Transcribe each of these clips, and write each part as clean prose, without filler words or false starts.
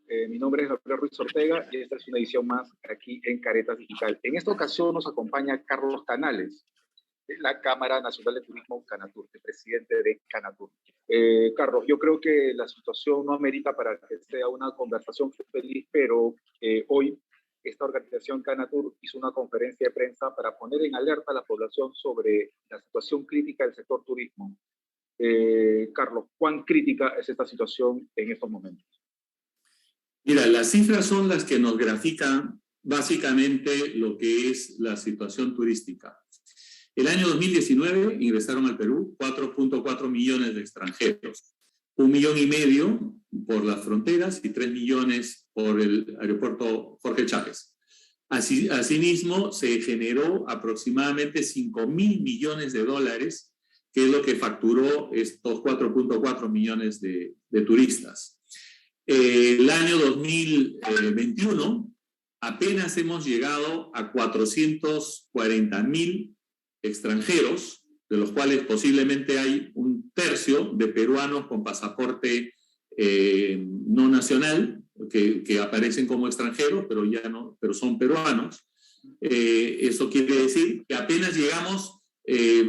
Mi nombre es Gabriel Ruiz Ortega y esta es una edición más aquí en Caretas Digital. En esta ocasión nos acompaña Carlos Canales, de la Cámara Nacional de Turismo Canatur, el presidente de Canatur. Carlos, yo creo que la situación no amerita para que sea una conversación feliz, pero hoy esta organización Canatur hizo una conferencia de prensa para poner en alerta a la población sobre la situación crítica del sector turismo. Carlos, ¿cuán crítica es esta situación en estos momentos? Mira, las cifras son las que nos grafican básicamente lo que es la situación turística. El año 2019 ingresaron al Perú 4.4 millones de extranjeros, 1,5 millones por las fronteras y 3 millones por el aeropuerto Jorge Chávez. Asimismo, se generó aproximadamente 5,000 millones de dólares, que es lo que facturó estos 4.4 millones de turistas. El año 2021 apenas hemos llegado a 440,000 extranjeros, de los cuales posiblemente hay un tercio de peruanos con pasaporte no nacional, que aparecen como extranjeros, pero son peruanos. Eso quiere decir que apenas llegamos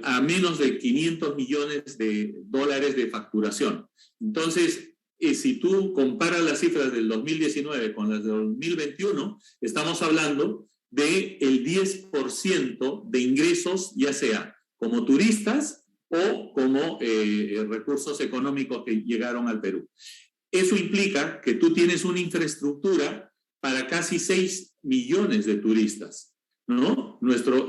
a menos de 500 millones de dólares de facturación. Entonces, si tú comparas las cifras del 2019 con las del 2021, estamos hablando del 10% de ingresos, ya sea como turistas o como recursos económicos que llegaron al Perú. Eso implica que tú tienes una infraestructura para casi 6 millones de turistas, ¿no?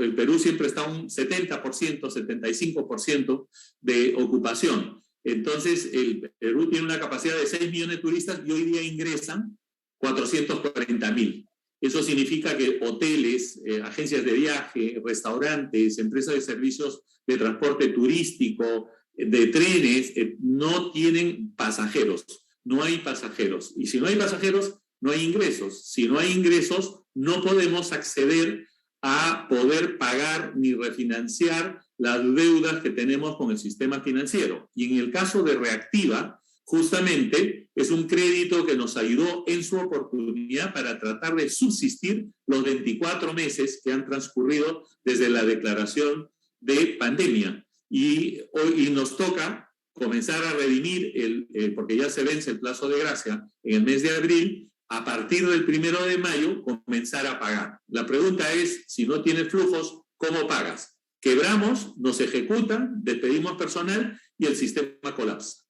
El Perú siempre está un 70%, 75% de ocupación. Entonces, el Perú tiene una capacidad de 6 millones de turistas y hoy día ingresan 440,000. Eso significa que hoteles, agencias de viaje, restaurantes, empresas de servicios de transporte turístico, de trenes, no tienen pasajeros. No hay pasajeros. Y si no hay pasajeros, no hay ingresos. Si no hay ingresos, no podemos acceder a poder pagar ni refinanciar las deudas que tenemos con el sistema financiero. Y en el caso de Reactiva, justamente es un crédito que nos ayudó en su oportunidad para tratar de subsistir los 24 meses que han transcurrido desde la declaración de pandemia. Y hoy nos toca comenzar a redimir, porque ya se vence el plazo de gracia en el mes de abril, a partir del 1 de mayo comenzar a pagar. La pregunta es, si no tienes flujos, ¿cómo pagas? Quebramos, nos ejecutan, despedimos personal y el sistema colapsa.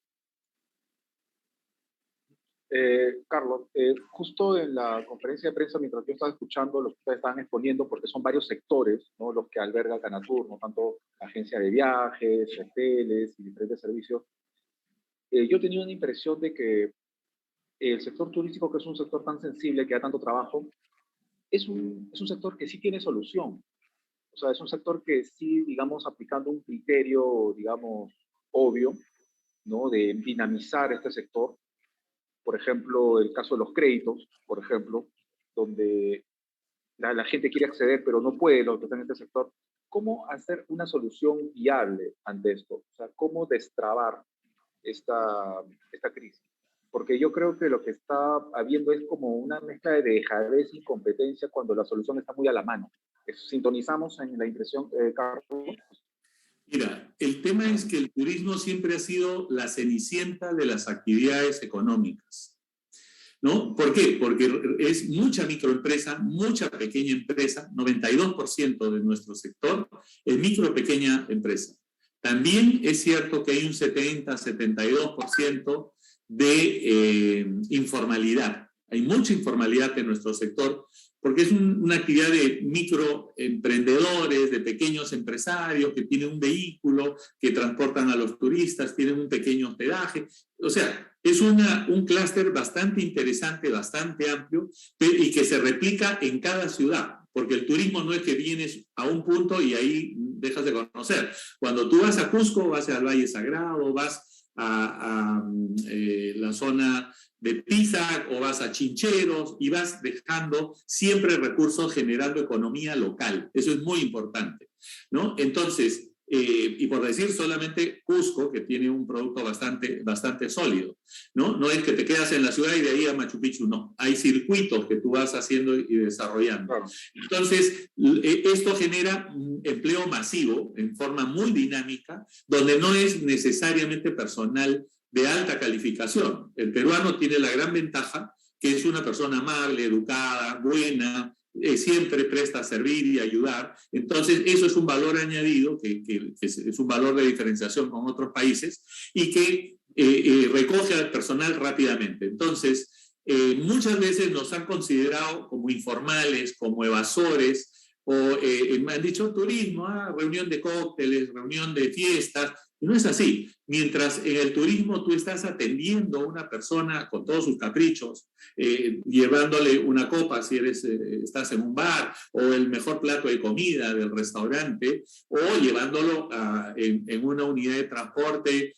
Carlos, justo en la conferencia de prensa, mientras yo estaba escuchando lo que ustedes estaban exponiendo, porque son varios sectores, ¿no?, los que alberga Canatur, no tanto agencia de viajes, hoteles y diferentes servicios, yo tenía una impresión de que el sector turístico, que es un sector tan sensible, que da tanto trabajo, es un sector que sí tiene solución. O sea, es un sector que sí, digamos, aplicando un criterio, digamos, obvio, ¿no?, de dinamizar este sector. Por ejemplo, el caso de los créditos, por ejemplo, donde la gente quiere acceder, pero no puede, lo que está en este sector. ¿Cómo hacer una solución viable ante esto? O sea, ¿cómo destrabar esta crisis? Porque yo creo que lo que está habiendo es como una mezcla de dejadez y competencia cuando la solución está muy a la mano. ¿Sintonizamos en la impresión, Carlos? Mira, el tema es que el turismo siempre ha sido la cenicienta de las actividades económicas, ¿no? ¿Por qué? Porque es mucha microempresa, mucha pequeña empresa, 92% de nuestro sector es micro pequeña empresa. También es cierto que hay un 70-72% de informalidad. Hay mucha informalidad en nuestro sector porque es una actividad de microemprendedores, de pequeños empresarios que tienen un vehículo, que transportan a los turistas, tienen un pequeño hospedaje. O sea, es un clúster bastante interesante, bastante amplio y que se replica en cada ciudad. Porque el turismo no es que vienes a un punto y ahí dejas de conocer. Cuando tú vas a Cusco, vas al Valle Sagrado, vas a la zona de Pisac o vas a Chincheros y vas dejando siempre recursos generando economía local. Eso es muy importante, ¿no? Entonces, y por decir solamente Cusco, que tiene un producto bastante sólido, ¿no? No es que te quedas en la ciudad y de ahí a Machu Picchu, no. Hay circuitos que tú vas haciendo y desarrollando. Claro. Entonces, esto genera un empleo masivo en forma muy dinámica, donde no es necesariamente personal de alta calificación. El peruano tiene la gran ventaja que es una persona amable, educada, buena, siempre presta a servir y ayudar. Entonces, eso es un valor añadido, que es un valor de diferenciación con otros países y que recoge al personal rápidamente. Entonces, muchas veces nos han considerado como informales, como evasores, o me han dicho turismo, reunión de cócteles, reunión de fiestas. No es así. Mientras en el turismo tú estás atendiendo a una persona con todos sus caprichos, llevándole una copa si estás en un bar, o el mejor plato de comida del restaurante, o llevándolo en una unidad de transporte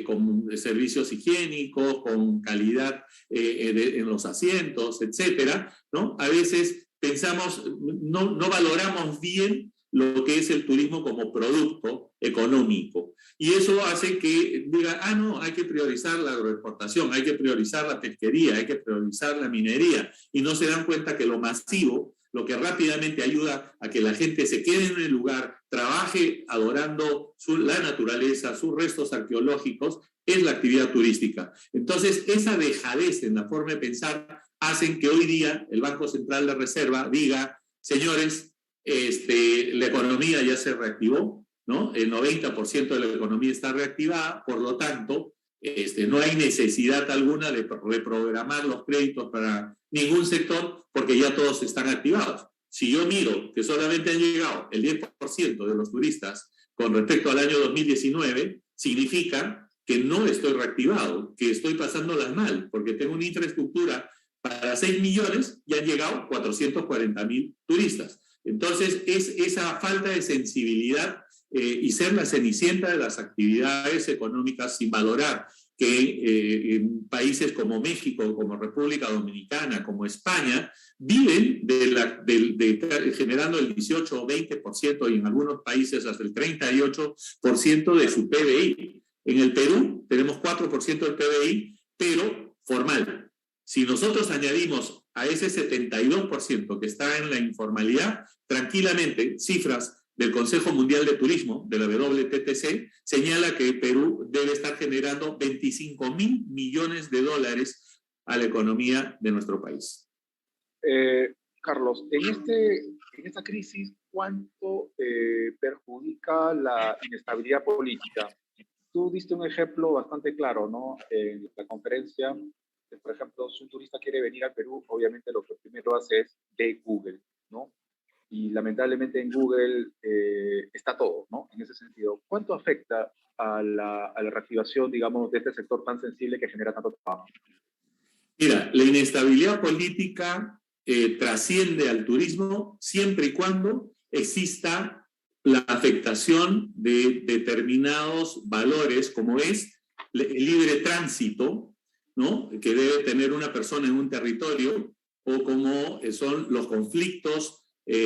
con servicios higiénicos, con calidad en los asientos, etcétera, ¿no? A veces pensamos, no valoramos bien lo que es el turismo como producto económico. Y eso hace que diga, no, hay que priorizar la agroexportación, hay que priorizar la pesquería, hay que priorizar la minería. Y no se dan cuenta que lo masivo, lo que rápidamente ayuda a que la gente se quede en el lugar, trabaje adorando la naturaleza, sus restos arqueológicos, es la actividad turística. Entonces, esa dejadez en la forma de pensar hacen que hoy día el Banco Central de Reserva diga, señores, la economía ya se reactivó, ¿no? El 90% de la economía está reactivada, por lo tanto, no hay necesidad alguna de reprogramar los créditos para ningún sector porque ya todos están activados. Si yo miro que solamente han llegado el 10% de los turistas con respecto al año 2019, significa que no estoy reactivado, que estoy pasándolas mal, porque tengo una infraestructura para 6 millones y han llegado 440.000 turistas. Entonces, es esa falta de sensibilidad y ser la cenicienta de las actividades económicas sin valorar que países como México, como República Dominicana, como España, viven generando el 18 o 20% y en algunos países hasta el 38% de su PBI. En el Perú tenemos 4% del PBI, pero formal. Si nosotros añadimos a ese 72% que está en la informalidad, tranquilamente, cifras del Consejo Mundial de Turismo, de la WTTC, señala que Perú debe estar generando 25.000 millones de dólares a la economía de nuestro país. Carlos, en esta crisis, ¿cuánto perjudica la inestabilidad política? Tú diste un ejemplo bastante claro, ¿no? En la conferencia, por ejemplo, si un turista quiere venir al Perú, obviamente lo que primero hace es de Google, ¿no? Y lamentablemente en Google está todo, ¿no? En ese sentido, ¿cuánto afecta a la reactivación, digamos, de este sector tan sensible que genera tanto trabajo? Mira, la inestabilidad política trasciende al turismo siempre y cuando exista la afectación de determinados valores, como es el libre tránsito, ¿no? Que debe tener una persona en un territorio, o como son los conflictos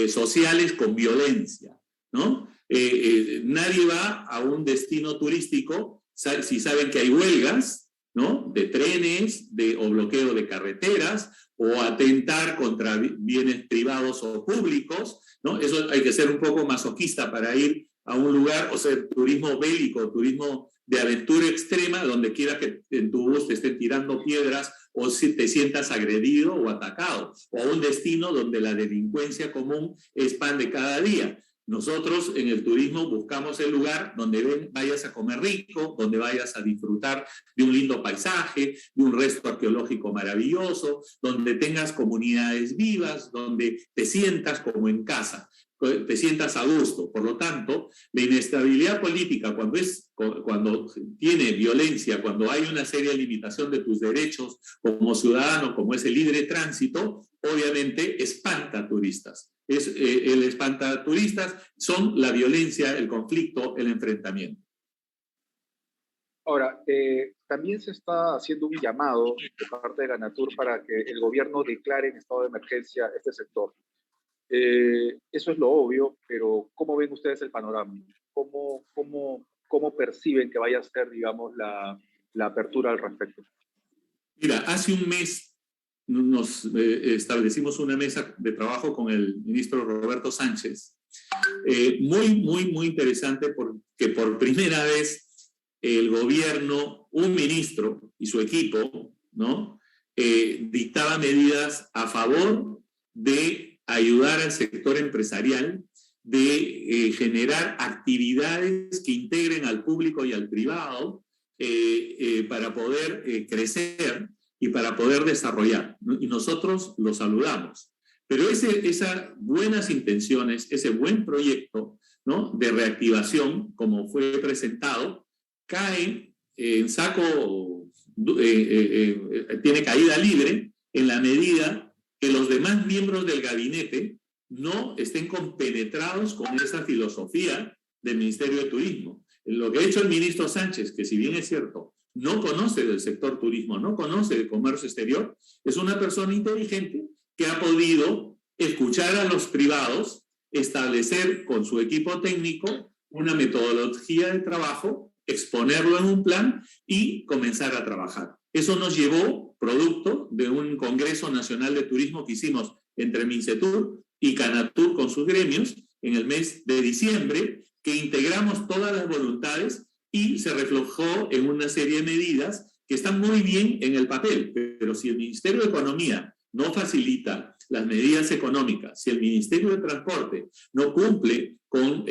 sociales con violencia, ¿no? Nadie va a un destino turístico si saben que hay huelgas, ¿no? De trenes o bloqueo de carreteras, o atentar contra bienes privados o públicos, ¿no? Eso hay que ser un poco masoquista para ir a un lugar, o sea, turismo bélico, turismo de aventura extrema, donde quiera que en tu bus te estén tirando piedras o si te sientas agredido o atacado, o a un destino donde la delincuencia común expande cada día. Nosotros en el turismo buscamos el lugar donde vayas a comer rico, donde vayas a disfrutar de un lindo paisaje, de un resto arqueológico maravilloso, donde tengas comunidades vivas, donde te sientas como en casa, te sientas a gusto. Por lo tanto, la inestabilidad política, cuando tiene violencia, cuando hay una seria limitación de tus derechos como ciudadano, como es el libre tránsito, obviamente espanta turistas. El espantaturistas son la violencia, el conflicto, el enfrentamiento. Ahora, también se está haciendo un llamado de parte de Ganatur para que el gobierno declare en estado de emergencia este sector. Eso es lo obvio, pero ¿cómo ven ustedes el panorama? cómo perciben que vaya a ser, digamos, la apertura al respecto? Mira, hace un mes nos establecimos una mesa de trabajo con el ministro Roberto Sánchez. Muy interesante porque por primera vez el gobierno, un ministro y su equipo, ¿no? Dictaba medidas a favor de ayudar al sector empresarial, de generar actividades que integren al público y al privado para poder crecer y para poder desarrollar, ¿no? Y nosotros lo saludamos. Pero esas buenas intenciones, ese buen proyecto, ¿no?, de reactivación, como fue presentado, cae en saco, tiene caída libre en la medida que los demás miembros del gabinete no estén compenetrados con esa filosofía del Ministerio de Turismo. Lo que ha hecho el ministro Sánchez, que si bien es cierto, no conoce del sector turismo, no conoce del comercio exterior, es una persona inteligente que ha podido escuchar a los privados, establecer con su equipo técnico una metodología de trabajo, exponerlo en un plan y comenzar a trabajar. Eso nos llevó, producto de un Congreso Nacional de Turismo que hicimos entre Mincetur y Canatur con sus gremios en el mes de diciembre, que integramos todas las voluntades y se reflejó en una serie de medidas que están muy bien en el papel, pero si el Ministerio de Economía no facilita las medidas económicas, si el Ministerio de Transporte no cumple con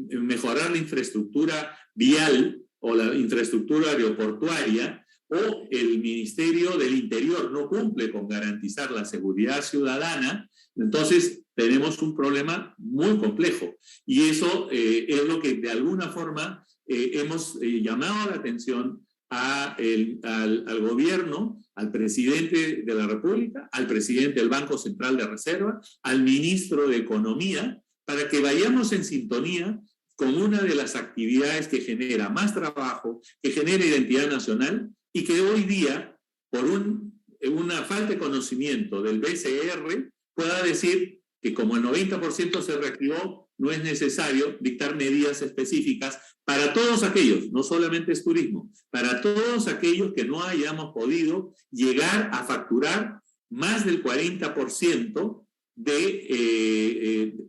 mejorar la infraestructura vial o la infraestructura aeroportuaria, o el Ministerio del Interior no cumple con garantizar la seguridad ciudadana, entonces tenemos un problema muy complejo. Y eso es lo que de alguna forma hemos llamado la atención al gobierno, al presidente de la República, al presidente del Banco Central de Reserva, al ministro de Economía, para que vayamos en sintonía con una de las actividades que genera más trabajo, que genera identidad nacional y que hoy día, por una falta de conocimiento del BCR, pueda decir que como el 90% se reactivó, no es necesario dictar medidas específicas para todos aquellos, no solamente es turismo, para todos aquellos que no hayamos podido llegar a facturar más del 40%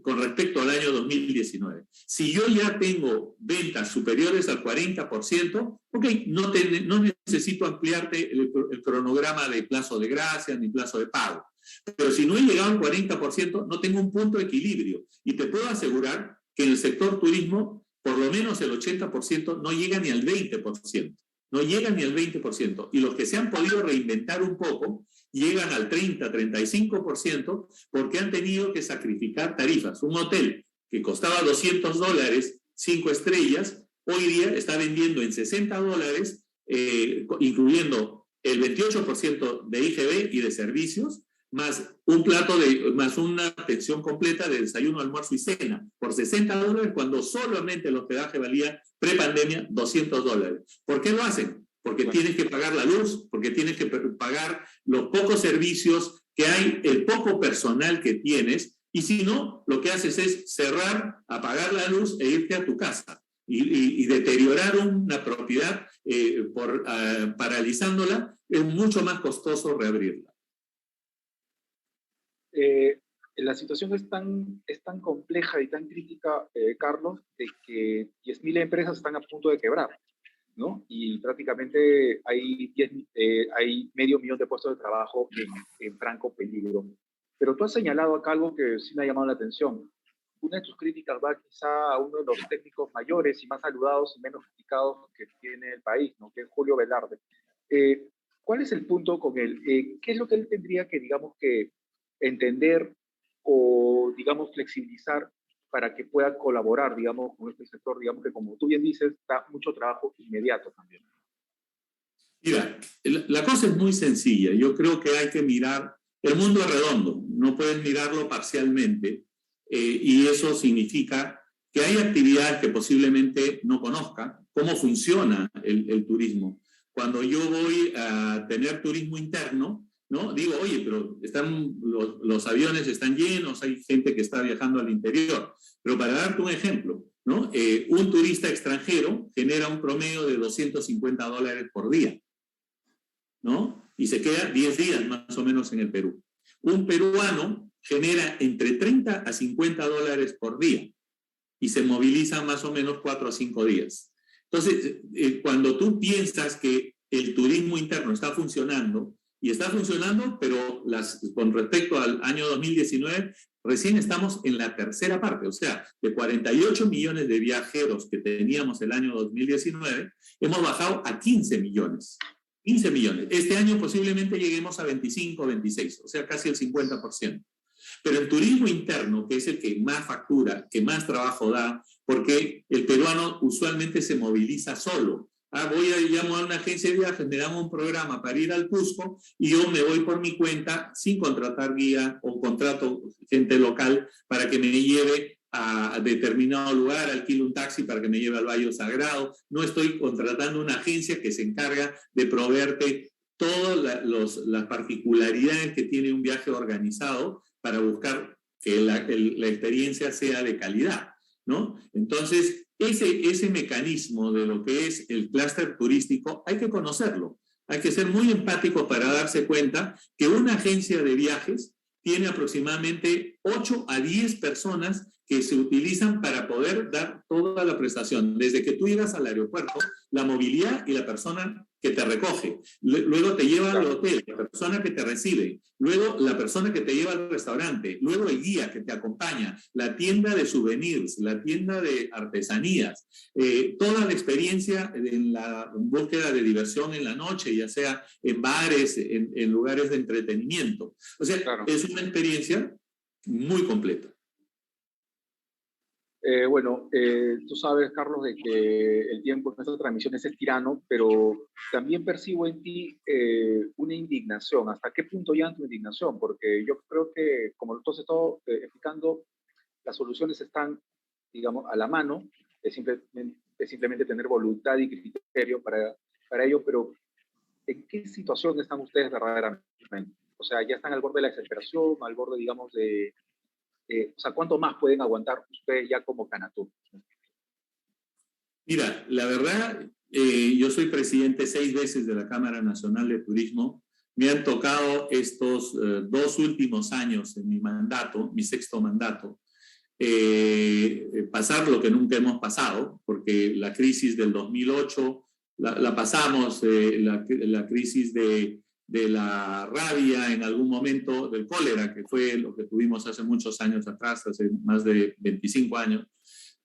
con respecto al año 2019. Si yo ya tengo ventas superiores al 40%, ok, no necesito ampliarte el cronograma de plazo de gracia ni plazo de pago. Pero si no he llegado al 40%, no tengo un punto de equilibrio. Y te puedo asegurar que en el sector turismo, por lo menos el 80% no llega ni al 20%. No llegan ni al 20%. Y los que se han podido reinventar un poco, llegan al 30, 35%, porque han tenido que sacrificar tarifas. Un hotel que costaba $200, 5 estrellas, hoy día está vendiendo en $60, incluyendo el 28% de IGB y de servicios, más más una pensión completa de desayuno, almuerzo y cena, por $60, cuando solamente el hospedaje valía prepandemia $200. ¿Por qué lo hacen? Porque tienes que pagar la luz, porque tienes que pagar los pocos servicios que hay, el poco personal que tienes, y si no, lo que haces es cerrar, apagar la luz e irte a tu casa y deteriorar una propiedad paralizándola. Es mucho más costoso reabrirla. La situación es tan compleja y tan crítica, Carlos, de que 10.000 empresas están a punto de quebrar, ¿no? Y prácticamente hay 500.000 de puestos de trabajo en franco peligro. Pero tú has señalado acá algo que sí me ha llamado la atención. Una de tus críticas va quizá a uno de los técnicos mayores y más saludados y menos criticados que tiene el país, ¿no?, que es Julio Velarde. ¿Cuál es el punto con él? ¿Qué es lo que él tendría que, digamos, que entender o, digamos, flexibilizar para que pueda colaborar, digamos, con este sector, digamos, que como tú bien dices, da mucho trabajo inmediato también? Mira, la cosa es muy sencilla. Yo creo que hay que mirar, el mundo es redondo, no puedes mirarlo parcialmente, y eso significa que hay actividades que posiblemente no conozcan, cómo funciona el turismo. Cuando yo voy a tener turismo interno, ¿no?, digo, oye, pero los aviones están llenos, hay gente que está viajando al interior. Pero para darte un ejemplo, ¿no? Un turista extranjero genera un promedio de $250 por día, ¿no? Y se queda 10 días más o menos en el Perú. Un peruano genera entre 30 a $50 por día y se moviliza más o menos 4 a 5 días. Entonces, cuando tú piensas que el turismo interno está funcionando, y está funcionando, pero con respecto al año 2019, recién estamos en la tercera parte, o sea, de 48 millones de viajeros que teníamos el año 2019, hemos bajado a 15 millones. 15 millones. Este año posiblemente lleguemos a 25, 26, o sea, casi el 50%. Pero el turismo interno, que es el que más factura, que más trabajo da, porque el peruano usualmente se moviliza solo. Llamo a una agencia de viajes, me dan un programa para ir al Cusco y yo me voy por mi cuenta sin contratar guía o contrato gente local para que me lleve a determinado lugar, alquilo un taxi para que me lleve al Valle Sagrado. No estoy contratando una agencia que se encarga de proveerte todas las particularidades que tiene un viaje organizado para buscar que la experiencia sea de calidad, ¿no? Entonces, ese mecanismo de lo que es el clúster turístico hay que conocerlo. Hay que ser muy empático para darse cuenta que una agencia de viajes tiene aproximadamente 8 a 10 personas que se utilizan para poder dar toda la prestación, desde que tú llegas al aeropuerto, la movilidad y la persona que te recoge, luego te lleva al hotel, la persona que te recibe, luego la persona que te lleva al restaurante, luego el guía que te acompaña, la tienda de souvenirs, la tienda de artesanías, toda la experiencia en la búsqueda de diversión en la noche, ya sea en bares, en lugares de entretenimiento. O sea, es una experiencia muy completa. Tú sabes, Carlos, de que el tiempo en esta transmisión es tirano, pero también percibo en ti una indignación. ¿Hasta qué punto ya tu indignación? Porque yo creo que, como tú has estado explicando, las soluciones están, digamos, a la mano. Es simplemente tener voluntad y criterio para ello, pero ¿en qué situación están ustedes verdaderamente? O sea, ya están al borde de la desesperación, al borde, digamos, de... o sea, ¿cuánto más pueden aguantar ustedes ya como Canatur? Mira, la verdad, yo soy presidente 6 veces de la Cámara Nacional de Turismo. Me han tocado estos 2 últimos años en mi mandato, mi 6º mandato, pasar lo que nunca hemos pasado, porque la crisis del 2008 la pasamos, la crisis de la rabia en algún momento, del cólera, que fue lo que tuvimos hace muchos años atrás, hace más de 25 años.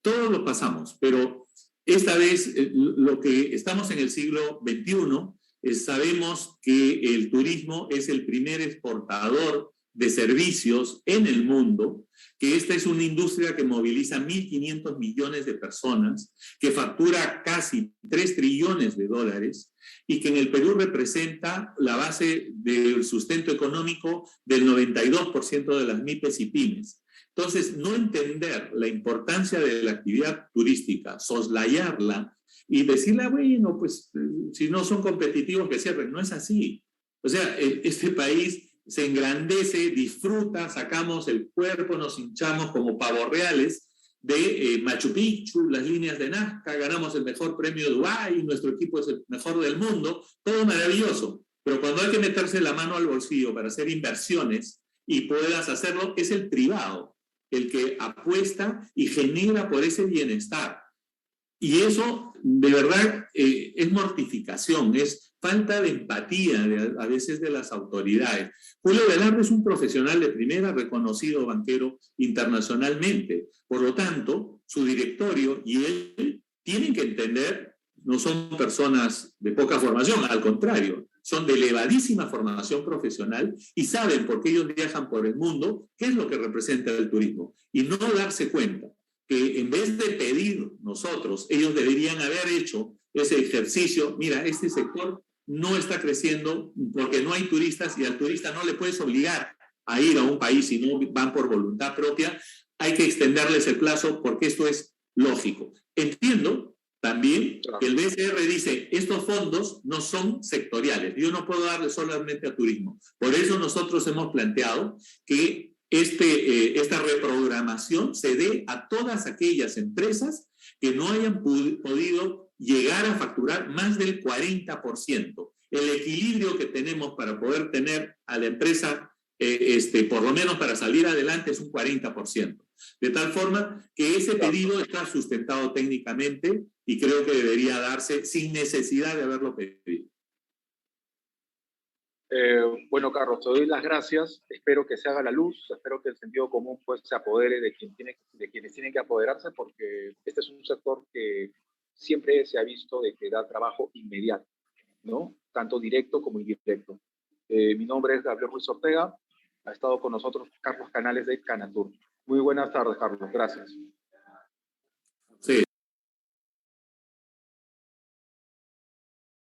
Todos lo pasamos, pero esta vez lo que estamos en el siglo XXI, sabemos que el turismo es el primer exportador de servicios en el mundo, que esta es una industria que moviliza 1.500 millones de personas, que factura casi 3 trillones de dólares y que en el Perú representa la base del sustento económico del 92% de las MIPES y pymes. Entonces, no entender la importancia de la actividad turística, soslayarla y decirle, bueno, pues si no son competitivos que cierren, no es así. O sea, este país se engrandece, disfruta, sacamos el cuerpo, nos hinchamos como pavos reales de Machu Picchu, las líneas de Nazca, ganamos el mejor premio de Dubái, nuestro equipo es el mejor del mundo, todo maravilloso. Pero cuando hay que meterse la mano al bolsillo para hacer inversiones y puedas hacerlo, es el privado el que apuesta y genera por ese bienestar. Y eso, de verdad, es mortificación, es falta de empatía a veces de las autoridades. Julio Velarde es un profesional de primera, reconocido banquero internacionalmente. Por lo tanto, su directorio y él tienen que entender, no son personas de poca formación, al contrario, son de elevadísima formación profesional y saben, porque ellos viajan por el mundo, qué es lo que representa el turismo. Y no darse cuenta que en vez de pedir nosotros, ellos deberían haber hecho ese ejercicio. Mira, este sector no está creciendo porque no hay turistas y al turista no le puedes obligar a ir a un país si no van por voluntad propia. Hay que extenderles el plazo porque esto es lógico. Entiendo también que el BCR dice, estos fondos no son sectoriales, yo no puedo darle solamente a turismo. Por eso nosotros hemos planteado que esta reprogramación se dé a todas aquellas empresas que no hayan podido llegar a facturar más del 40%. El equilibrio que tenemos para poder tener a la empresa, por lo menos para salir adelante, es un 40%. De tal forma que ese pedido está sustentado técnicamente y creo que debería darse sin necesidad de haberlo pedido. Bueno, Carlos, te doy las gracias. Espero que se haga la luz. Espero que el sentido común pues, se apodere de quienes tienen que apoderarse, porque este es un sector que siempre se ha visto de que da trabajo inmediato, ¿no? Tanto directo como indirecto. Mi nombre es Gabriel Ruiz Ortega. Ha estado con nosotros Carlos Canales de Canatur. Muy buenas tardes, Carlos. Gracias.